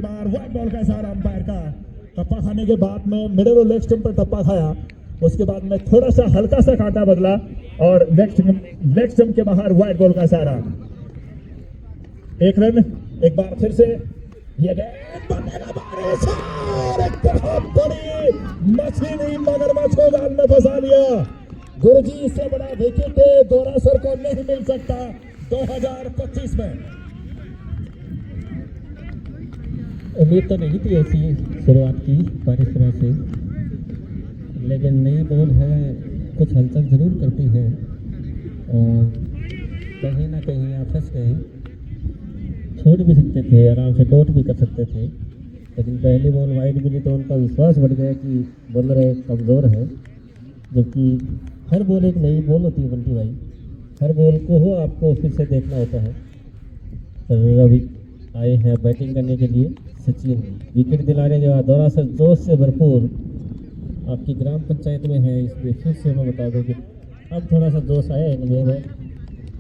काफी बार white ball का इशारा अंपायर का। टप्पा खाने के बाद में मिडिल और लेग स्टंप पर टप्पा खाया, उसके बाद में थोड़ा सा हल्का सा कांटा बदला और लेग स्टंप के बाहर व्हाइट बॉल का इशारा। एक रन, एक बार फिर से ये गेंद बहुत बड़ी मछली मगरमच्छ को जाल में फंसा लिया। गुरुजी, इससे बड़ा विकेट दोरासर को नहीं मिल सकता 2025 में। उम्मीद तो नहीं थी ऐसी शुरुआत की बारिश तरह से, लेकिन नई बॉल है, कुछ हलचल जरूर करती है और कहीं ना कहीं आप फंस गए। छोड़ भी सकते थे, आराम से डॉट भी कर सकते थे, लेकिन पहली बॉल वाइड मिली तो उनका विश्वास बढ़ गया कि बॉलर कमज़ोर है। जबकि हर बॉल एक नई बॉल होती है बंटी भाई, हर बॉल को हो आपको फिर से देखना होता है। रवि आए हैं बैटिंग करने के लिए। सचिन विकेट दिलाने के बाद दोरासर जोश से भरपूर आपकी ग्राम पंचायत में है, इसलिए फिर से मैं बता दूं कि अब थोड़ा सा जोश आया इनमें।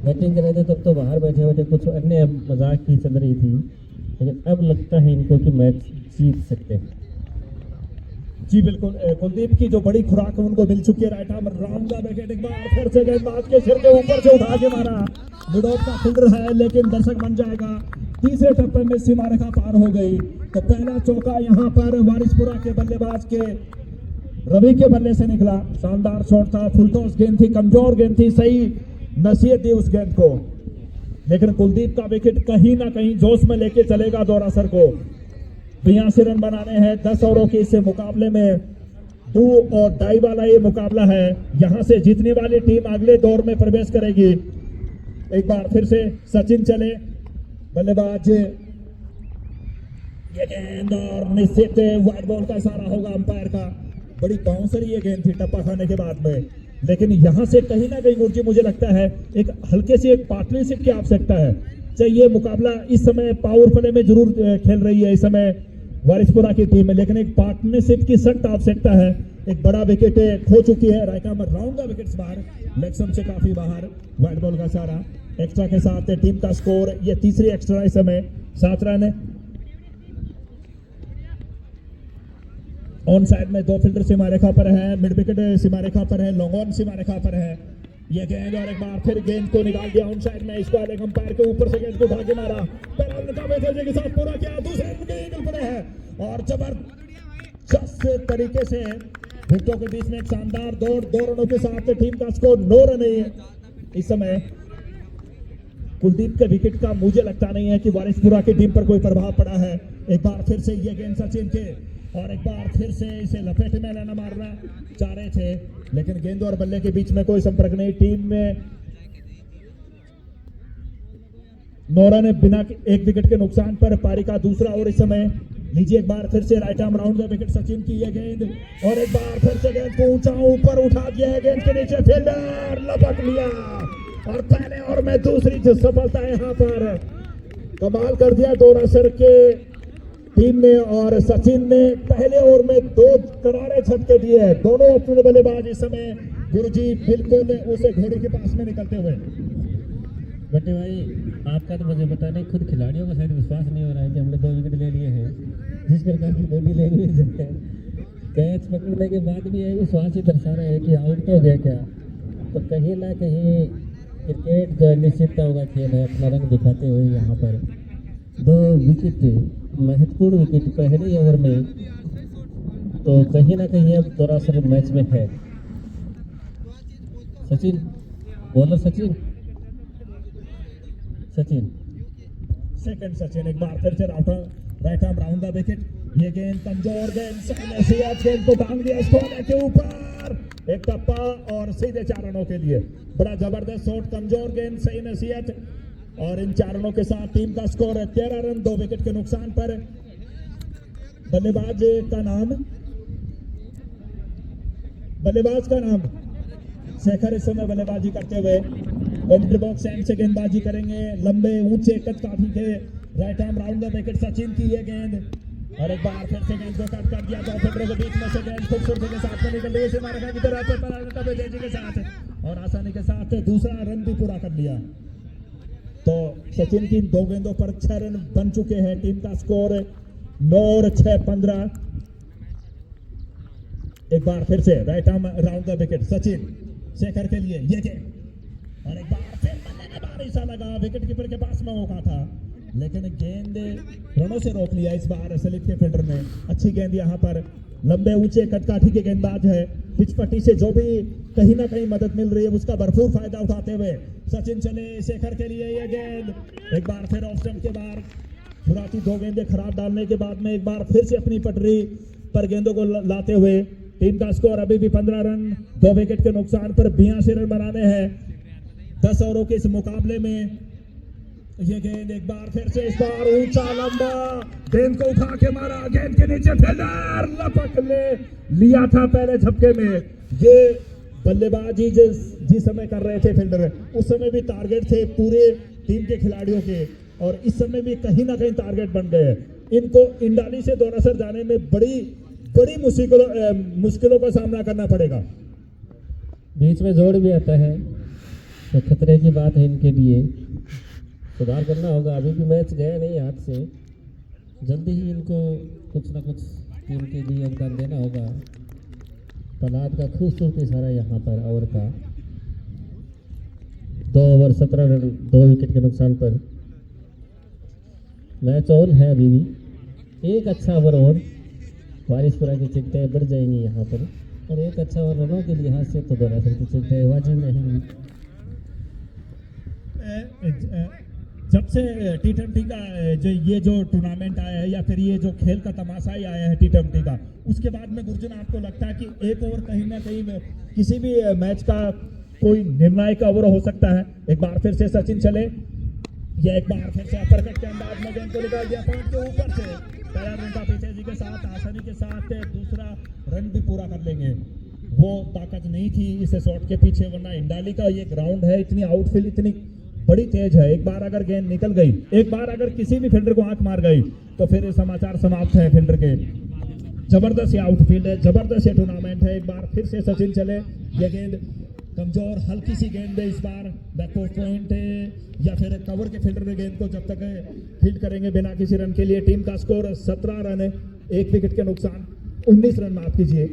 बैटिंग कर रहे थे तब तो बाहर बैठे बैठे कुछ अन्य मजाक ही चल रही थी, लेकिन अब लगता है इनको कि मैच जीत सकते हैं। जी बिल्कुल, कुलदीप की जो बड़ी खुराक है उनको मिल चुकी है। राइट आर्म राउंड का विकेट, एक बार फिर से गेंदबाज के सिर के ऊपर से उठा के मारा। मिड ऑफ का फील्डर है लेकिन दर्शक बन जाएगा। तीसरे टप्पे में सीमा रेखा पार हो गई तो पहला चौका यहाँ पर वारिसपुरा के बल्लेबाज के रवि के बल्ले से निकला। शानदार शॉट था, फुल टॉस गेंद थी, कमजोर गेंद थी, सही नसीहत दी उस गेंद को, लेकिन कुलदीप का विकेट कहीं ना कहीं जोश में लेके चलेगा दोरासर को। 82 रन बनाने हैं 10 ओवरों के इस मुकाबले में। 2 और डाई वाला ये मुकाबला है, यहां से जीतने वाली टीम अगले दौर में प्रवेश करेगी। एक बार फिर से सचिन चले, बल्लेबाज ये गेंद और निश्चित वाइड बॉल का इशारा होगा अंपायर का। बड़ी बाउंसर ये गेंद थी टप्पा खाने के बाद में, लेकिन यहां से कहीं ना कहीं गुरुजी मुझे लगता है एक हल्के से एक पार्टनरशिप की आवश्यकता है। चाहे ये मुकाबला इस समय पावर प्ले में जरूर खेल रही है इस समय वारिसपुरा की टीम में, लेकिन एक पार्टनरशिप की सख्त आवश्यकता है। एक बड़ा विकेट खो चुकी है, राइका में राउंड का विकेट बाहर, लेग स्टंप से काफी बाहर, व्हाइट बॉल का इशारा। एक्स्ट्रा के साथ टीम का स्कोर, ये तीसरी एक्स्ट्रा इस समय 7 रन है। ऑन साइड में 2 फील्डर सीमा रेखा पर है, मिड विकेट सीमा रेखा पर है, लॉन्ग ऑन सीमा रेखा पर है। ये गेंद और एक बार फिर गेंद को निकाल दिया ऑन साइड में, इसको एक अंपायर के ऊपर से गेंद को उठा के मारा, के साथ पूरा किया, दूसरे ईगल पड़े हैं और जबरदस्त तरीके से विकेटों के बीच में एक शानदार दौड़, 2 रनों के साथ टीम का स्कोर 9 रन है इस समय। कुलदीप के विकेट का मुझे लगता नहीं है कि वारिसपुरा की टीम पर कोई प्रभाव पड़ा है। एक बार फिर से ये गेंद सचिन के और एक बार फिर से इसे लपेट में लाना मारना चाह रहे थे, लेकिन गेंद और बल्ले के बीच में कोई संपर्क नहीं। टीम में 9 रन बिना एक विकेट के नुकसान पर पारी का दूसरा और इस समय। लीजिए एक बार फिर से राइट आर्म राउंड का विकेट सचिन की ये गेंद और एक बार फिर से गेंद को ऊंचा ऊपर उठा दिया है, गेंद के नीचे फील्डर लपक लिया और पहले ओवर में दूसरी सफलता यहाँ पर कमाल कर दिया दोरासर के टीम ने। और सचिन ने पहले ओवर में 2 करारे छक्के दिए। दोनों अपने बल्लेबाज इस समय गुरुजी बिल्कुल उसे घोड़े के पास में निकलते हुए। बट्टे भाई, आपका तो मुझे पता नहीं, खुद खिलाड़ियों का शायद विश्वास नहीं हो रहा है कि हमने 2 विकेट ले लिए हैं। जिस प्रकार की बॉडी लैंग्वेज है, कैच पकड़ने के बाद भी है विश्वास ही दर्शा रहे हैं कि आउट तो हो गया क्या। तो कहीं ना कहीं क्रिकेट जो निश्चितता होगा खेल है, अपना रंग दिखाते हुए यहाँ पर 2 विकेट, महत्वपूर्ण विकेट पहले ओवर में, तो कहीं ना कहीं अब दोरासर मैच में है। सचिन, बॉलर सचिन सेकंड सचिन, एक बार फिर से राइट आर्म राउंड का विकेट। ये गेंद कमजोर गेंद, गेंद को टांग दिया स्टोन के ऊपर, एक टप्पा और सीधे 4 रनों के लिए। बड़ा जबरदस्त शॉट, कमजोर गेंद, सही नसीहत और इन 4 रनों के साथ टीम का स्कोर है 13 रन 2 विकेट के नुकसान पर। बल्लेबाज का नाम शेखर इस समय बल्लेबाजी करते हुए कमेंट्री बॉक्स एंड से गेंदबाजी करेंगे। लंबे ऊंचे कद काफी थे, राइट आर्म राउंड का विकेट सचिन की ये गेंद और एक बार फिर से गेंद को कट कर दिया। 2 फील्डरों के बीच में से गेंद खूबसूरती के साथ में निकल रही है के साथ और आसानी के साथ दूसरा रन भी पूरा कर लिया। तो सचिन की 2 गेंदों पर 6 रन बन चुके हैं। टीम का स्कोर 9 और 6 15। एक बार फिर से right arm round the wicket, Sachin Shekhar के लिए ये गेंद और एक बार फिर बल्ले ने बारिश लगा, विकेट कीपर के पास में मौका था लेकिन गेंद रनों से रोक लिया इस बार सलीम के फील्डर ने। अच्छी गेंद यहाँ पर, लंबे ऊंचे कटकाठी के गेंदबाज है, पिच पट्टी से जो भी कहीं ना कहीं मदद मिल रही है उसका भरपूर फायदा उठाते हुए सचिन चले शेखर के लिए ये गेंद, एक बार फिर ऑफ स्टंप के बाहर। शुरुआती 2 गेंदें खराब डालने के बाद में एक बार फिर से अपनी पटरी पर गेंदों को लाते हुए टीम का स्कोर अभी भी 15 रन, 2 विकेट के नुकसान पर 82 रन बनाने हैं 10 ओवरों के इस मुकाबले में। ये गेंद एक बार फिर से, इस बार ऊंचा लंबा, गेंद को उठा के मारा, गेंद के नीचे फील्डर लपक लिया था पहले झपके में। ये बल्लेबाजी जिस समय कर रहे थे फील्डर, उस समय भी टारगेट थे पूरे टीम के खिलाड़ियों के और इस समय भी कहीं ना कहीं टारगेट बन गए। इनको इंडाली से दौरासर जाने में बड़ी मुश्किलों का सामना करना पड़ेगा। बीच में जोड़ भी आता है तो खतरे की बात है इनके लिए, सुधार करना होगा। अभी भी मैच गया नहीं हाथ से, जल्दी ही इनको कुछ ना कुछ टीम के लिए योगदान देना होगा। प्रहलाद का खूबसूरत इशारा यहाँ पर ओवर का। 2 ओवर 17 रन, 2 विकेट के नुकसान पर मैच ऑन है अभी भी। एक अच्छा ओवर और वारिसपुरा की चिंताएं बढ़ जाएंगी यहाँ पर, और एक अच्छा ओवर रनों के लिहाज से तो दौरासर की चिंताएं वाजिब रहेंगी। जब से टी20 का जो टूर्नामेंट आया है या फिर ये जो खेल का तमाशा ही आया है टी20 का, उसके बाद में गुरजन आपको लगता है कि एक ओवर कहीं ना कहीं किसी भी मैच का कोई निर्णायक ओवर हो सकता है? एक बार फिर से सचिन चले, या एक बार फिर से अपरकट के अंदाज में गेंद को निकाल दिया पॉइंट के ऊपर से। पहला रन का पीछे जी के साथ आसानी के साथ दूसरा रन भी पूरा कर लेंगे, वो ताकत नहीं थी इस शॉट के पीछे, वरना इंडाली का ये ग्राउंड है, इतनी आउटफील्ड इतनी बड़ी तेज है। एक बार अगर गेंद निकल गई, एक बार अगर किसी भी फील्डर को आंख मार गई तो फिर समाचार समाप्त है फील्डर के। जबरदस्त ये आउटफील्ड है, जबरदस्त ये टूर्नामेंट है। एक बार फिर से सचिन चले, ये गेंद कमजोर हल्की सी गेंद है, इस बार बैकपोस्ट पॉइंट है या फिर कवर के फील्डर ने गेंद को जब तक फील्ड करेंगे बिना किसी रन के लिए। टीम का स्कोर 17 रन है, 1 विकेट के नुकसान, 19 रन माफ कीजिए।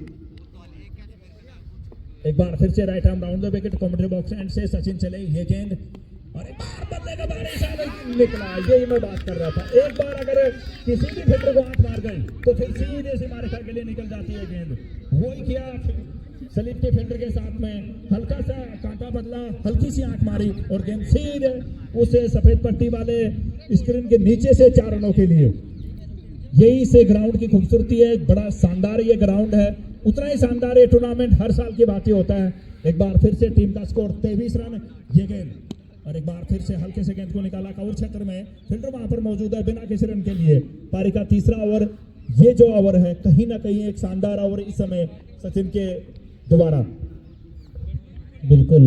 एक बार फिर से right arm round the wicket commentary box and से सचिन चले, ये गेंद और एक बार बल्ले का बारिश निकला, यही मैं बात कर रहा था। एक बार अगर किसी भी फील्डर को आंख मार गई तो फिर सीधे से मारे के लिए निकल जाती है गेंद। वही किया सलीम के फील्डर के साथ में, हल्का सा कांटा बदला, हल्की सी आंख मारी और गेंद सीधे उस सफेद पट्टी वाले स्क्रीन के नीचे से 4 रनों के लिए। यही से ग्राउंड की खूबसूरती है, बड़ा शानदार ये ग्राउंड है, उतना ही शानदार ये टूर्नामेंट हर साल की बात ही होता है। एक बार फिर से टीम का स्कोर 23 रन, ये गेंद और एक बार फिर से हल्के से गेंद को निकाला कवर क्षेत्र में, फील्डर वहां पर मौजूद है बिना किसी रन के लिए। पारी का तीसरा ओवर, ये जो ओवर है कहीं ना कहीं एक शानदार ओवर इस समय सचिन के दोबारा। बिल्कुल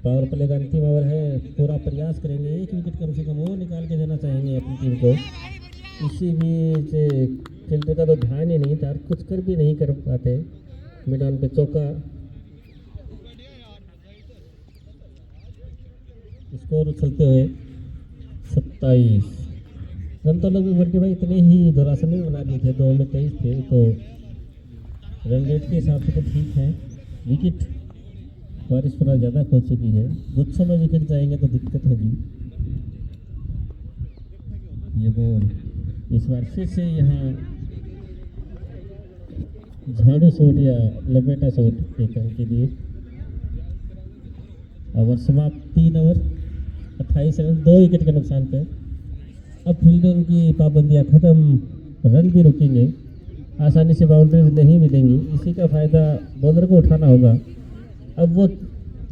पावर प्ले का अंतिम ओवर है, पूरा प्रयास करेंगे, 1 विकेट कम से कम वो निकाल के देना चाहेंगे अपनी टीम को। इसी बीच फील्डर का तो ध्यान ही नहीं था, कुछ कर भी नहीं कर पाते। मैदान पे चौका, स्कोर उछलते हुए 27 रन तो लगभग वर्टी भाई इतने ही दौरासन नहीं बना दिए थे, 2 में 23 थे, तो रन रेट के हिसाब से तो ठीक है। विकेट वारिसपुरा ज़्यादा खो चुकी है, गुच्छों में विकेट जाएंगे तो दिक्कत होगी। ये बॉल इस बार फिर से यहाँ झाड़ू शॉट या लपेटा शॉट एक रन के लिए। ओवर समाप्त, 3 ओवर 28 रन, 2 विकेट के नुकसान पे। अब फील्डिंग की पाबंदियां खत्म, रन भी रुकेंगे, आसानी से बाउंड्रीज नहीं मिलेंगी, इसी का फ़ायदा बॉलर को उठाना होगा। अब वो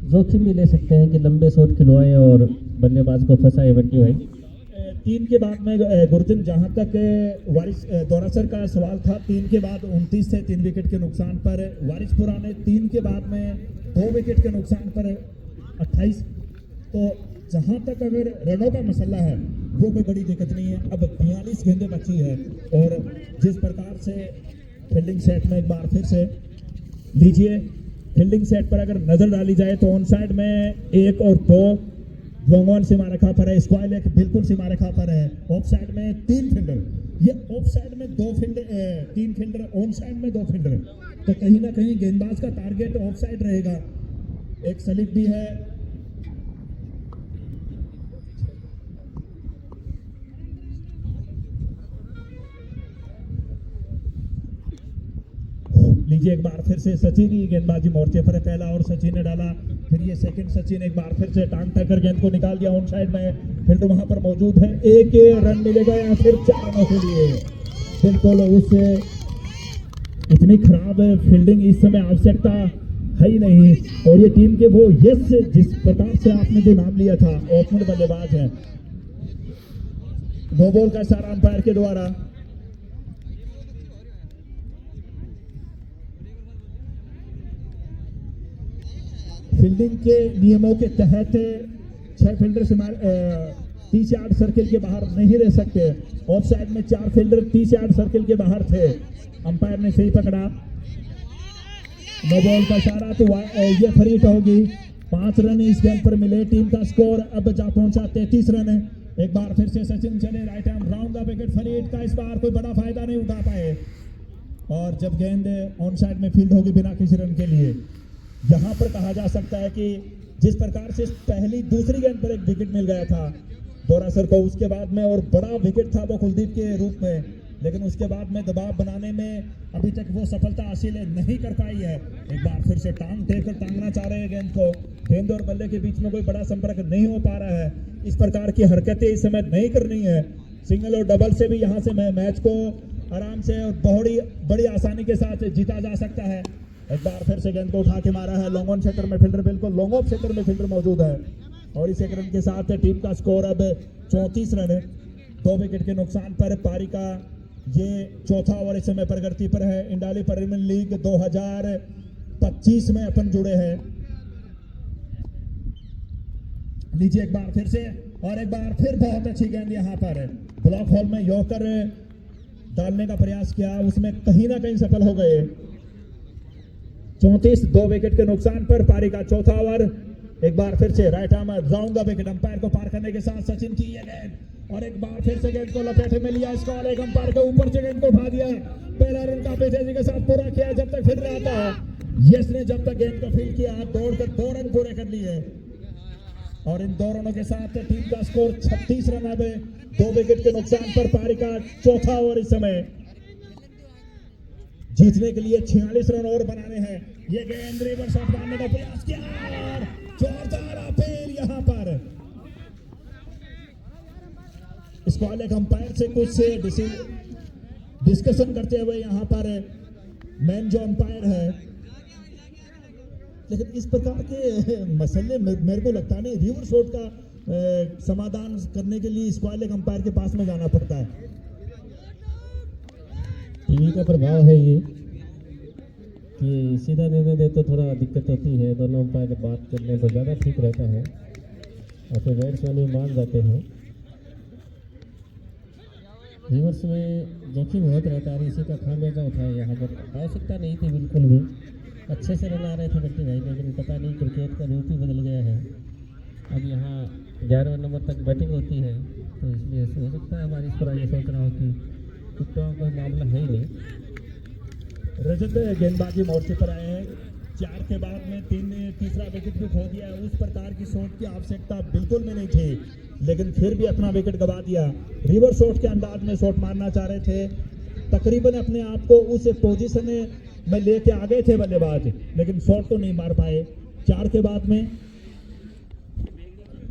जोखिम भी ले सकते हैं कि लंबे शॉट खिलवाएं और बल्लेबाज को फंसाए बंटी भाई। 3 के बाद में गुरजन, जहां तक वारिस दौरासर का सवाल था, 3 के बाद 29 थे 3 विकेट के नुकसान पर। वारिसपुरा ने 3 के बाद में 2 विकेट के नुकसान पर 28। तो जहां तक अगर रनों का मसला है वो कोई बड़ी दिक्कत नहीं है। अब 42 गेंदें बची है और जिस प्रकार से फील्डिंग सेट में एक बार फिर से लीजिए, फील्डिंग सेट पर अगर नजर डाली जाए तो ऑन साइड में 1 और 2 लोंगोन सीमा रेखा पर है, स्क्वायर लेग बिल्कुल सीमा रेखा पर है। ऑफ साइड में 3 फील्डर, ये ऑफ साइड में 2 फील्डर, 3 फील्डर, ऑन साइड में 2 फील्डर, तो कहीं ना कहीं गेंदबाज का टारगेट ऑफ साइड रहेगा। एक स्लिप भी है। लीजिए एक बार फिर से सचिन ही गेंदबाजी मोर्चे पर है, पहला और सचिन ने डाला, फिर ये सेकंड सचिन एक बार फिर से टांग टक्कर गेंद को निकाल दिया ऑन साइड में, फिर तो वहां पर मौजूद है। एक रन मिलेगा या फिर 4 रनों के लिए। बिल्कुल उससे इतनी खराब फील्डिंग इस समय आवश्यकता है ही नहीं, और ये टीम के वो यस जिस प्रकार से आपने जो नाम लिया था ओपनर बल्लेबाज है। नो बॉल का इशारा अंपायर के द्वारा। फील्डिंग के नियमों के तहत 6 फील्डर 30 यार्ड सर्किल के बाहर नहीं रह सकते। ऑफ साइड में 4 फील्डर 30 यार्ड सर्किल के बाहर थे, अंपायर ने सही पकड़ा। नो बॉल का इशारा, तो ये फ्री हिट होगी। 5 रन इस गेंद पर मिले। टीम का स्कोर अब जा पहुंचा 33 रन है। एक बार फिर से सचिन चले, right arm round the wicket, free hit का इस बार कोई बड़ा फायदा नहीं उठा पाए, और जब गेंद ऑन साइड में फील्ड होगी बिना किसी रन के लिए। यहाँ पर कहा जा सकता है कि जिस प्रकार से पहली दूसरी गेंद पर एक विकेट मिल गया था दोरासर को, उसके बाद में और बड़ा विकेट था वो कुलदीप के रूप में, लेकिन उसके बाद में दबाव बनाने में अभी तक वो सफलता हासिल नहीं कर पाई है। एक बार फिर से टांग टेकर टांगना चाह रहे हैं गेंद को, गेंद और बल्ले के बीच में कोई बड़ा संपर्क नहीं हो पा रहा है। इस प्रकार की हरकतें इस समय नहीं करनी है। सिंगल और डबल से भी यहाँ से मैच को आराम से और बहुत बड़ी आसानी के साथ जीता जा सकता है। एक बार फिर से गेंद को उठा के मारा है, लॉन्ग ऑन क्षेत्र में फील्डर, बिल्कुल लॉन्ग ऑफ क्षेत्र में फील्डर मौजूद है, और इस 1 रन के साथ टीम का स्कोर अब 34 रन है। 2 विकेट के नुकसान पर पारी का ये चौथा ओवर इस समय प्रगति पर है। इंडाली प्रीमियर लीग 2025 में अपन जुड़े हैं। लीजिए एक बार फिर से, और एक बार फिर बहुत अच्छी गेंद यहाँ पर ब्लॉक होल में यॉर्कर डालने का प्रयास किया, उसमें कहीं ना कहीं सफल हो गए। 34, 2 विकेट के नुकसान पर पारी का चौथा ओवर। एक बार फिर से right arm round the wicket, umpire को पार करने के साथ सचिन की ये गेंद, और एक बार फिर से गेंद को लपेटे में लिया इसको, और एक अंपायर के ऊपर से गेंद को उठा दिया। पहला रन काफी तेजी के साथ पूरा किया, जब तक फिर रहा था यस ने जब तक गेंद को फील्ड किया, दौड़कर 2 रन पूरे कर लिए, और इन 2 रनों के साथ टीम का स्कोर 36 रन। अब 2 विकेट के नुकसान पर पारी का चौथा ओवर इस समय जीतने के लिए 46 रन और बनाने हैं। ये गेंद रिवर्स शॉट मारने का प्रयास किया, और जोरदार अपील यहाँ पर। इसको अलग अंपायर से कुछ डिस्कशन करते हुए यहाँ पर मैन जो अंपायर है, लेकिन इस प्रकार के मसले मेरे को लगता नहीं रिवर्स शॉट का समाधान करने के लिए स्क्वायर लेग अंपायर के पास में जाना पड़ता है। टीवी का प्रभाव है ये कि सीधा निर्णय दे तो थोड़ा दिक्कत होती है, दोनों अंपायर बात कर लें तो ज़्यादा ठीक रहता है, और फिर बैट्समैन भी मान जाते हैं। रिवर्स में जोखिम बहुत रहता है, इसी का खामियाजा उठाया। यहाँ पर आवश्यकता नहीं थी बिल्कुल भी, अच्छे से रन आ रहे थे बल्कि भाई, लेकिन पता नहीं क्रिकेट का रूप ही बदल गया है। अब यहाँ 11वें नंबर तक बैटिंग होती है, तो इसलिए हो सकता है हमारी इस तरह ये सोच रहा हो कि टिकटॉक का मामला है ही नहीं। रजत गेंदबाजी मोर्चे पर आए हैं, 4 के बाद में तीसरा विकेट भी खो दिया। उस प्रकार की शॉट की आवश्यकता बिल्कुल भी नहीं थी, लेकिन फिर भी अपना विकेट गवा दिया। रिवर्स शॉट के अंदाज में शॉट मारना चाह रहे थे, तकरीबन अपने आप को उस पोजीशन में लेके आ गए थे बल्लेबाज, लेकिन शॉट तो नहीं मार पाए। 4 के बाद में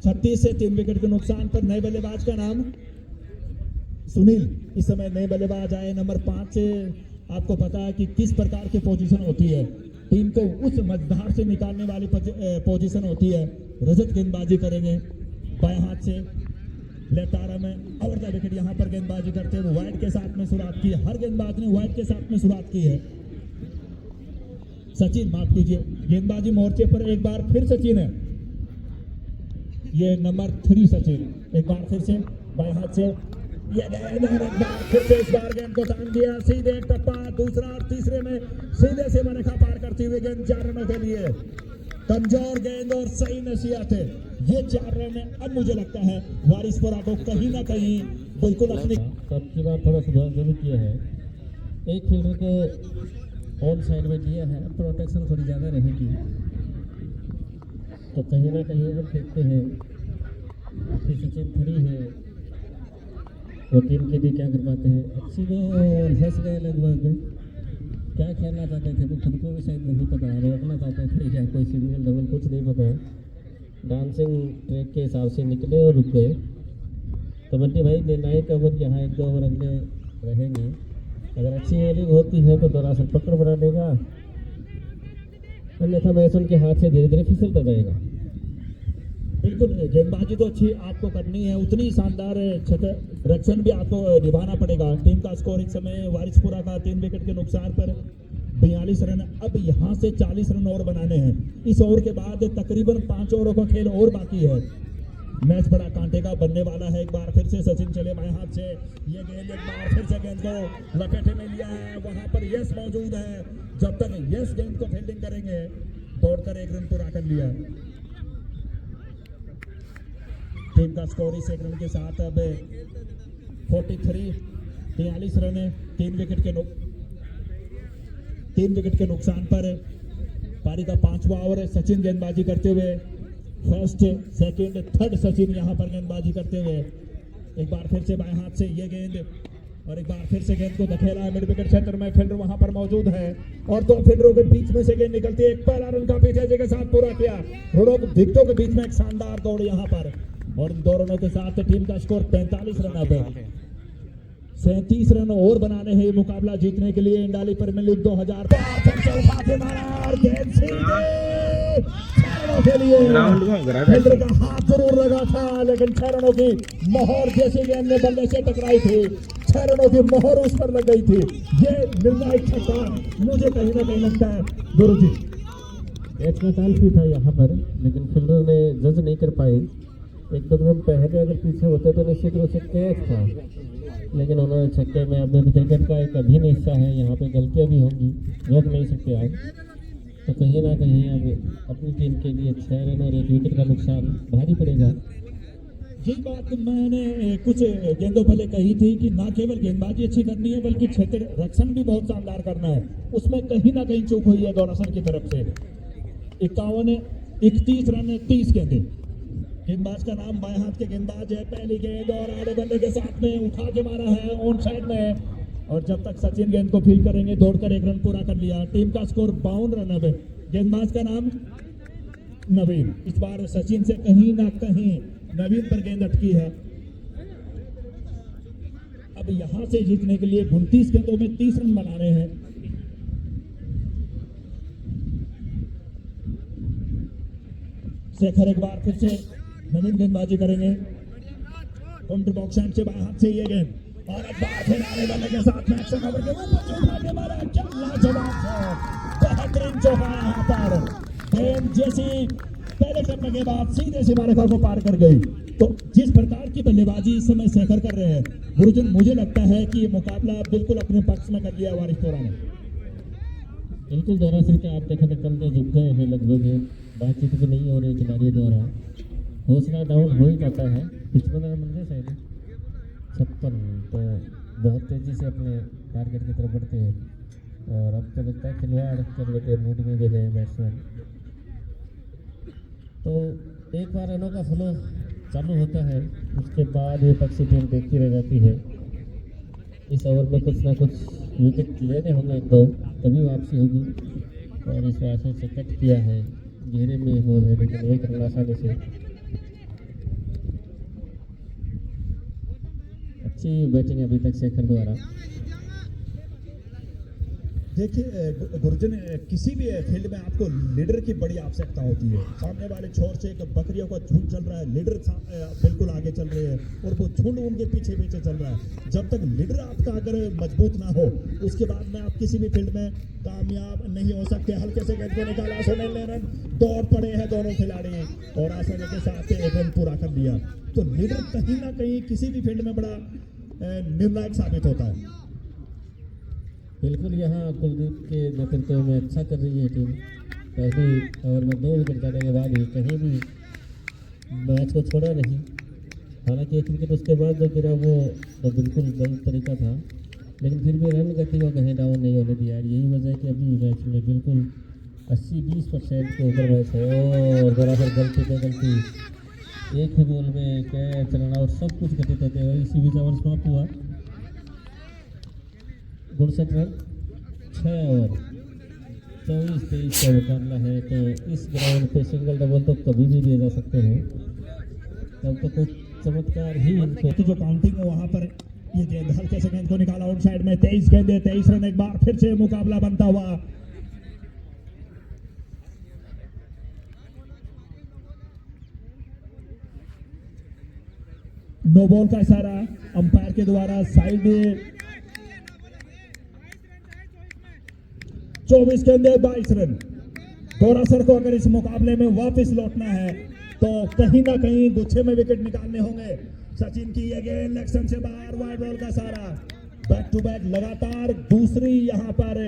36 से 3 विकेट के नुकसान पर नए बल्लेबाज का नाम सुनील इस समय नए बल्लेबाज आए। नंबर 5 से आपको पता है कि किस प्रकार की पोजीशन होती है, टीम को उस मझधार से निकालने वाली पोजीशन होती है। रजत गेंदबाजी करेंगे बाएं हाथ से, लेफ्ट आर्म में ओवर द विकेट यहाँ पर गेंदबाजी करते हुए वाइड के साथ में शुरुआत की है। हर गेंदबाज ने वाइड के साथ में शुरुआत की है। सचिन माफ कीजिए, गेंदबाजी मोर्चे पर एक बार फिर सचिन है, ये नंबर 3 सचिन। एक बार फिर से बाएं हाथ से ये गेंद, और एक बार फिर से इस बार गेंद को टांग दिया, सीधे टप्पा, दूसरा और तीसरे में सीधे सीमा रेखा पार करती हुई गेंद 4 रनों के लिए। कमजोर गेंद और सही नसीहत है। ये 4 रन है। अब मुझे लगता है वारिसपुरा को कहीं ना कहीं बिल्कुल अपनी तब की बार थोड़ा सुधार जरूर किया है। एक फील्डर को ऑन साइड में दिया है, प्रोटेक्शन थोड़ी ज़्यादा रहेगी, तो कहीं ना कहीं अगर देखते हैं कि सचिन खड़ी है वो टीम के लिए क्या कर पाते हैं। अच्छी बॉल फंस गए लगभग। क्या खेलना चाहते थे वो खुद को भी शायद नहीं पता, रोकना चाहते थे क्या कोई सिग्नल डबल कुछ नहीं पता है। डांसिंग ट्रैक के हिसाब से निकले और रुक गए। तो बंटी भाई निर्णायक ओवर यहाँ 1-2 ओवर अगले रहेंगे। अगर अच्छी बॉलिंग होती है तो दरअसल पकड़ बना देगा, अन्यथा मैच उनके हाथ से धीरे धीरे फिसलता जाएगा। बिल्कुल गेंदबाजी तो अच्छी आपको करनी है, उतनी शानदार रक्षण भी आपको निभाना पड़ेगा। टीम का स्कोर इस समय वारिसपुरा का 3 विकेट के नुकसान पर 42 रन। अब यहाँ से 40 रन और बनाने हैं। इस ओवर के बाद तकरीबन 5 ओवरों का खेल और बाकी है। मैच बड़ा कांटे का बनने वाला है। एक बार फिर से सचिन चले बाएं हाथ से, ये गेंद एक बार फिर से गेंद को लपेटे में लिया है। वहां पर यस मौजूद है। जब तक यस गेंद को फील्डिंग करेंगे, दौड़कर 1 रन पूरा कर लिया। टीम का स्कोर इस 1 रन के साथ अब 43 रन है। 3 विकेट के नुकसान पर पारी का 5वां ओवर है। सचिन गेंदबाजी करते हुए, फर्स्ट सेकंड थर्ड सचिन यहां पर गेंदबाजी करते हुए। एक बार फिर से बाएं हाथ से ये गेंद और एक बार फिर से गेंद को धकेला है मिड विकेट क्षेत्र में। फील्डर वहां पर मौजूद है और 2 फील्डरों के बीच में से गेंद निकलती है। एक पहला रन का पीछे के साथ पूरा किया। दोनों विकेटों के बीच में एक शानदार दौड़ यहां पर और 2 रनों के साथ टीम का स्कोर 45 रन। अब 37 रन और बनाने हैं मुकाबला जीतने के लिए। इंडाली प्रीमियर लीग 2000 फील्डर का हाथ जरूर लगा था, लेकिन 6 रनों की मोहर जैसी गेंद ने बल्ले से टकराई थी। 6 रनों की मोहर उस पर लग गई थी। ये निर्णायक छक्का मुझे कहीं ना कहीं लगता है गुरु जी एक चांस भी था यहाँ पर, लेकिन फील्डर ने जज नहीं कर पाए। 1-2 कदम पहले अगर पीछे होते तो निश्चित रूप से कैच था, लेकिन उन्होंने छक्के में अब क्रिकेट का एक अभिन्न हिस्सा है, यहाँ पे गलतियाँ भी होंगी, रोक नहीं सकते आज। तो कहीं ना कहीं अब अपनी टीम के लिए 6 रन और 1 विकेट का नुकसान भारी पड़ेगा। ये बात मैंने कुछ गेंदों पहले कही थी कि ना केवल गेंदबाजी अच्छी करनी है बल्कि क्षेत्र रक्षण भी बहुत शानदार करना है। उसमें कहीं ना कहीं चूक हुई है गौरसन की तरफ से। 31 रन 30 गेंदें। गेंदबाज का नाम बाएं हाथ के गेंदबाज है। पहली गेंद और आड़े बल्ले के साथ में उठा के मारा है ऑन साइड में, और जब तक सचिन गेंद को फील्ड करेंगे दौड़कर 1 रन पूरा कर लिया। टीम का स्कोर 52 रन। अब गेंदबाज का नाम नवीन। इस बार सचिन से कहीं ना कहीं नवीन पर गेंद अटकी है। अब यहां से जीतने के लिए 29 गेंदों में 30 रन बनाने हैं। शेखर एक बार फिर से नवीन गेंदबाजी करेंगे। काउंटर बॉक्स साइड से बाएं हाथ से ये गेंद और एक बार फिर आने वाले के साथ में एक्शन ओवर के ऊपर से उठा के मारा। क्या लाजवाब है, बेहतरीन चौका यहाँ पर। गेंद जैसी पहले करने के बाद सीधे सीमा रेखा को पार कर गई। तो जिस प्रकार की बल्लेबाजी इस समय शेखर कर रहे हैं गुरुजन, मुझे लगता है कि ये मुकाबला बिल्कुल अपने पक्ष में कर लिया वारिसपुरा ने। बिल्कुल दरअसल के आप देखें तो कंधे झुक गए हैं, लगभग बातचीत भी नहीं हो रही खिलाड़ियों द्वारा। हौसला डाउन हो ही जाता है। 55 रन बन गए शायद 56, तो बहुत तेज़ी से अपने टारगेट की तरफ बढ़ते हैं। और अब तो लगता है खिलवाड़ कर लेते मूड में भी है बैट्समैन। तो एक बार रनों का फ्लो चालू होता है, उसके बाद विपक्षी टीम देखती रह जाती है। इस ओवर में कुछ ना कुछ विकेट लेने होंगे 1-2, तभी वापसी होगी। और इस बार से कट किया है, घेरे में हो है, लेकिन 1 रन आसानी से। अच्छी बैटिंग अभी तक शेखर द्वारा। देखिए गुरुजन, किसी भी फील्ड में आपको लीडर की बड़ी आवश्यकता होती है। सामने वाले छोर से एक बकरियों का झुंड चल रहा है, लीडर बिल्कुल आगे चल रहे हैं और वो झुंड उनके पीछे पीछे चल रहा है। जब तक लीडर आपका अगर मजबूत ना हो, उसके बाद में आप किसी भी फील्ड में कामयाब नहीं हो सकते। हल्के से गेंद को निकाला, सुनील नारायण दौड़ पड़े हैं दोनों खिलाड़ी और आसानी के साथ 1 रन पूरा कर दिया। तो लीडर कहीं ना कहीं किसी भी फील्ड में बड़ा निर्णायक साबित होता है। बिल्कुल यहाँ कुलदीप के नेतृत्व में अच्छा कर रही है टीम। पहली ओवर में 2 विकेट जाने के बाद भी कहीं भी मैच को छोड़ा नहीं। हालांकि एक विकेट उसके बाद जो गिरा वो तो बिल्कुल गलत तरीका था, लेकिन फिर भी रन गति को कहीं डाउन नहीं होने दिया। यही वजह है कि अभी मैच में बिल्कुल 80-20% के ऊपर मैच है। और बराबर गलती पे गलती, एक ही बॉल में कैच रन आउट सब कुछ घटित होते हुए इसी बीच ओवर समाप्त हुआ। 62 रन 6 ओवर 24-23 का मुकाबला है। तो इस ग्राउंड पे सिंगल डबल तो कभी भी दिए जा सकते हैं, तब तो कुछ चमत्कार ही इनको। जो काउंटिंग है वहां पर ये गेंद हल्के से गेंद को निकाला आउट साइड में। 23 गेंदे 23 रन, एक बार फिर से मुकाबला बनता हुआ। नो बॉल का इशारा अंपायर के द्वारा साइड। 24 गेंदे 22 रन। दोरासर को अगर इस मुकाबले में वापस लौटना है तो कहीं ना कहीं गुच्छे में विकेट निकालने होंगे। सचिन की ये गेंद लेग से बाहर, वाइड बॉल का सारा। बैक टू बैक लगातार दूसरी यहां पर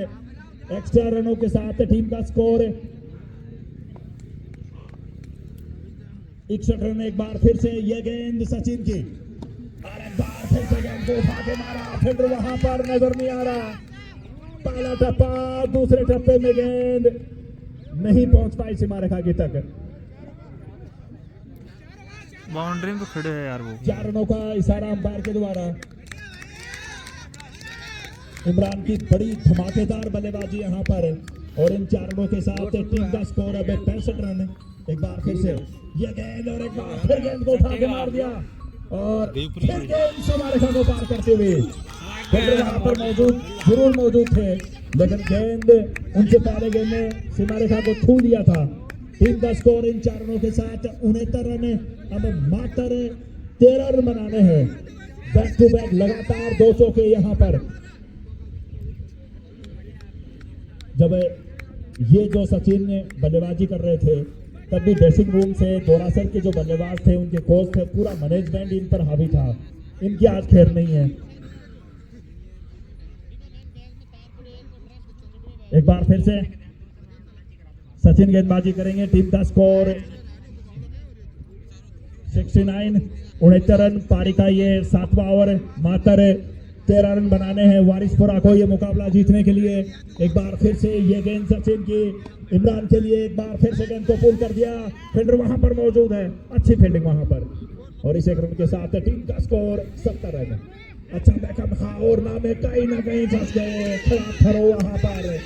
एक्स्ट्रा रनों के साथ टीम का स्कोर 61 रन। एक बार फिर से ये गेंद सचिन की, और एक बार फिर से गेंद को उठा के मारा। फिर वहां पर नजर नहीं आ रहा। पहला टप्पा, दूसरे टप्पे में गेंद नहीं पहुंच पाई सीमा रेखा की तक। बाउंड्री में खड़े हैं यार वो। 4 रनों का इशारा अंपायर के द्वारा। इमरान की बड़ी धमाकेदार बल्लेबाजी यहां पर, और इन 4 रनों के साथ टीम का स्कोर अब 65 रन। एक बार फिर से ये गेंद, और एक बार फिर गेंद को उठा के मार दिया, और फिर गेंद सीमा रेखा को पार करते हुए वहां पर जरूर मौजूद थे, लेकिन गेंद उनसे पहले गेंद ने सीमा रेखा को छू दिया था। टीम का स्कोर इन 4 रनों के साथ 69 रन। अब मात्र 13 रन बनाने हैं। बैक टू बैक लगातार 200 के यहां पर। जब ये जो सचिन ने बल्लेबाजी कर रहे थे तब भी ड्रेसिंग रूम से दोरासर के जो बल्लेबाज थे, उनके कोच थे, पूरा मैनेजमेंट इन पर हावी था। इनकी आज खैर नहीं है। एक बार फिर से सचिन गेंदबाजी करेंगे। टीम का स्कोर 69 रन। पारी का ये 7वां ओवर, मात्र 13 रन बनाने हैं वारिसपुरा को ये मुकाबला जीतने के लिए। एक बार फिर से ये गेंद सचिन की, इमरान के लिए एक बार फिर से गेंद को पुल कर दिया। फील्डर वहां पर मौजूद है, अच्छी फील्डिंग वहां पर, और इस 1 रन के साथ टीम का स्कोर 70 रन। अच्छा बैकअप, हाँ, और ना में कहीं ना कहीं फंस गए। खराब थरो वहां पर।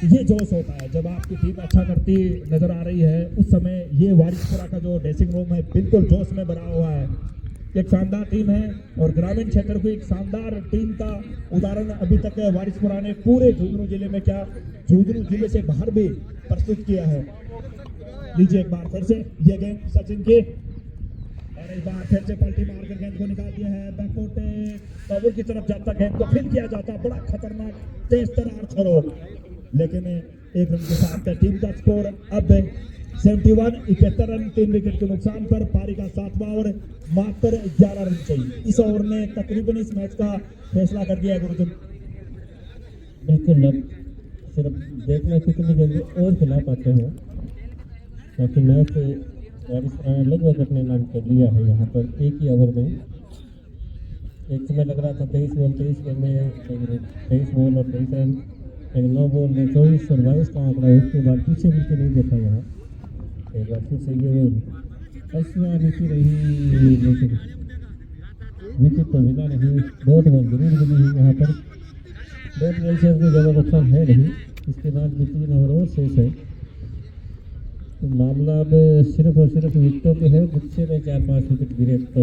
ये जोश होता है जब आपकी टीम अच्छा करती नजर आ रही है। उस समय ये वारिसपुरा का जो ड्रेसिंग रूम है बिल्कुल जोश में भरा हुआ है। एक शानदार टीम है, और ग्रामीण क्षेत्र की एक शानदार टीम का उदाहरण अभी तक वारिसपुरा ने पूरे झुंझुनू जिले में, क्या झुंझुनू जिले से बाहर भी प्रस्तुत किया है। लीजिए एक बार फिर से ये गेंद सचिन की, और एक बार फिर से पलटी मारकर गेंद को निकाल दिया है। बैकफुट कवर की तरफ जाता गेंद को फिर किया जाता, बड़ा खतरनाक तेज तरार छोड़ो, लेकिन 1 रन के साथ टीम का स्कोर अब 71 71 रन। 3 विकेट के नुकसान पर पारी का 7वां ओवर, मात्र 11 रन चाहिए। इस ओवर ने तकरीबन इस मैच का फैसला कर दिया है गुरुजन। बिल्कुल, अब सिर्फ देखना कितनी जल्दी और खिला पाते हो, क्योंकि मैच वारिसपुरा ने लगभग अपने नाम कर लिया है। यहाँ पर एक ही ओवर में एक समय लग रहा था 23 बॉल 23 गेंदें, 23 बॉल और 23 रन, लेकिन 9 बॉल में 24 और 22 का आंकड़ा। उसके बाद पीछे मुझे नहीं देखा यहाँ। एक बार फिर से ये अश्विन नीति रही, लेकिन विकेट तो मिला नहीं। बहुत बॉल जरूर मिली है यहाँ पर। 2 बॉल से कोई ज़्यादा नुकसान है नहीं। इसके बाद भी 3 ओवर और शेष है। तो मामला अब सिर्फ और सिर्फ विकेटों पे है। गुच्छे में 4-5 विकेट गिरे तो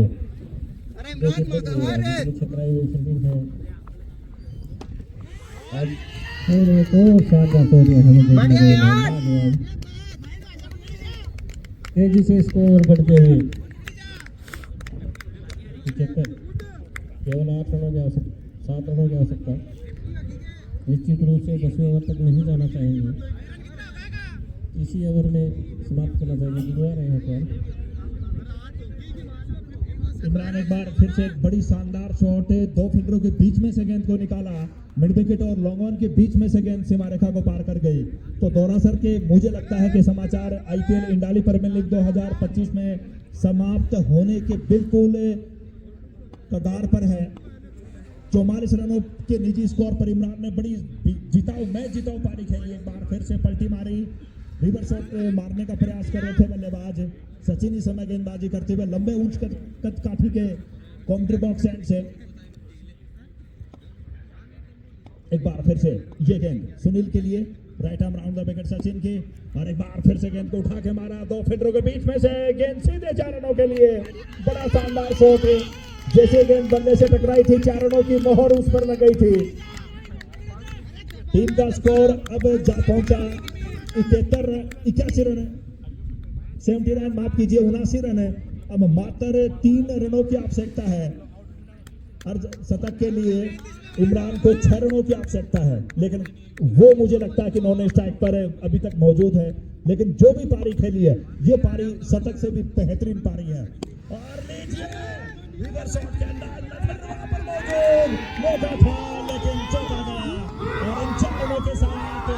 छतराई हुई फील्डिंग है। आज तो शानदार तो हमें देखने तेजी से स्कोर बढ़ते हुए 75, केवल 8 रनों की आवश्यकता, 7 रनों की आवश्यकता। निश्चित रूप से 10वें ओवर तक नहीं जाना चाहेंगे, इसी ओवर में समाप्त करना चाहिए। गुरुवार है यहाँ पर इमरान एक बार फिर से एक बड़ी शानदार शॉट 2 फील्डरों के बीच में से गेंद को निकाला। मिड विकेट और लॉन्ग ऑन के बीच में से गेंद सीमा रेखा को पार कर गई। तो दौरासर के मुझे लगता है कि समाचार आईपीएल इंडाली प्रीमियर लीग 2025 में समाप्त होने के बिल्कुल कगार पर है। 44 रनों के निजी स्कोर पर इमरान ने बड़ी जिताऊ पारी खेली। एक बार फिर से पलटी मारी, रिवर्स शॉट मारने का प्रयास कर रहे थे बल्लेबाज सचिन। इस समय गेंदबाजी करते हुए लंबे ऊंच कद काठी के काउंट्री बॉक्स एंड से एक बार फिर से ये गेंद सुनील के लिए, right arm round the wicket Sachin की, और एक बार फिर से गेंद को उठा के मारा। दो फील्डरों के बीच में से गेंद सीधे 4 रनों के लिए। बड़ा शानदार शॉट, जैसे गेंद बल्ले से टकराई थी 4 रनों की मोहर उस पर लग गई थी। टीम का स्कोर अब जा पहुंचा 81 रन, 79 माफ कीजिए 79 रन है। अब मात्र 3 रनों की आवश्यकता है। अर्ध शतक के लिए इमरान को 6 रनों की आवश्यकता है, लेकिन वो मुझे लगता है कि नॉन स्ट्राइक पर अभी तक मौजूद है। लेकिन जो भी पारी खेली है, ये पारी शतक से भी बेहतरीन पारी है। और लीजिए रिवर्स शॉट के अंदर वहां पर मौजूद मौका था, लेकिन चौका गया। और इन 4 रनों के साथ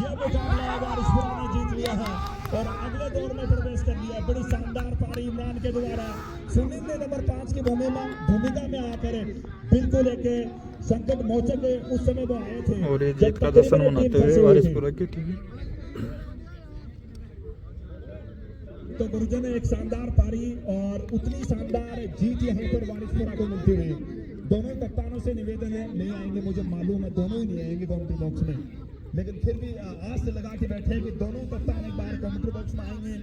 ये मुकाबला वारिसपुरा ने जीत लिया है और अगले दौर में प्रवेश कर लिया। बड़ी शानदार पारी इमरान के द्वारा। सुनील ने नंबर 5 की भूमिका में आकर बिल्कुल एक संकट मोचक उस समय वो आए थे और ये जीत का दर्शन मनाते हुए वारिसपुरा की टीम। तो गुरुजन एक शानदार पारी और उतनी शानदार जीत यहाँ पर वारिसपुरा को मिलती हुई। दोनों कप्तानों से निवेदन है, नहीं आएंगे मुझे मालूम है, दोनों ही नहीं आएंगे काउंट्री बॉक्स में, लेकिन फिर भी आस लगा के बैठे हैं कि दोनों कप्तान एक बार काउंट्री बॉक्स में आएंगे।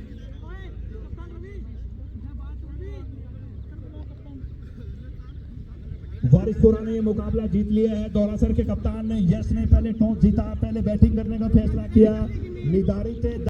वारिसपुरा ने ये मुकाबला जीत लिया है। दौरासर के कप्तान ने यश ने पहले टॉस जीता, पहले बैटिंग करने का फैसला किया। निर्धारित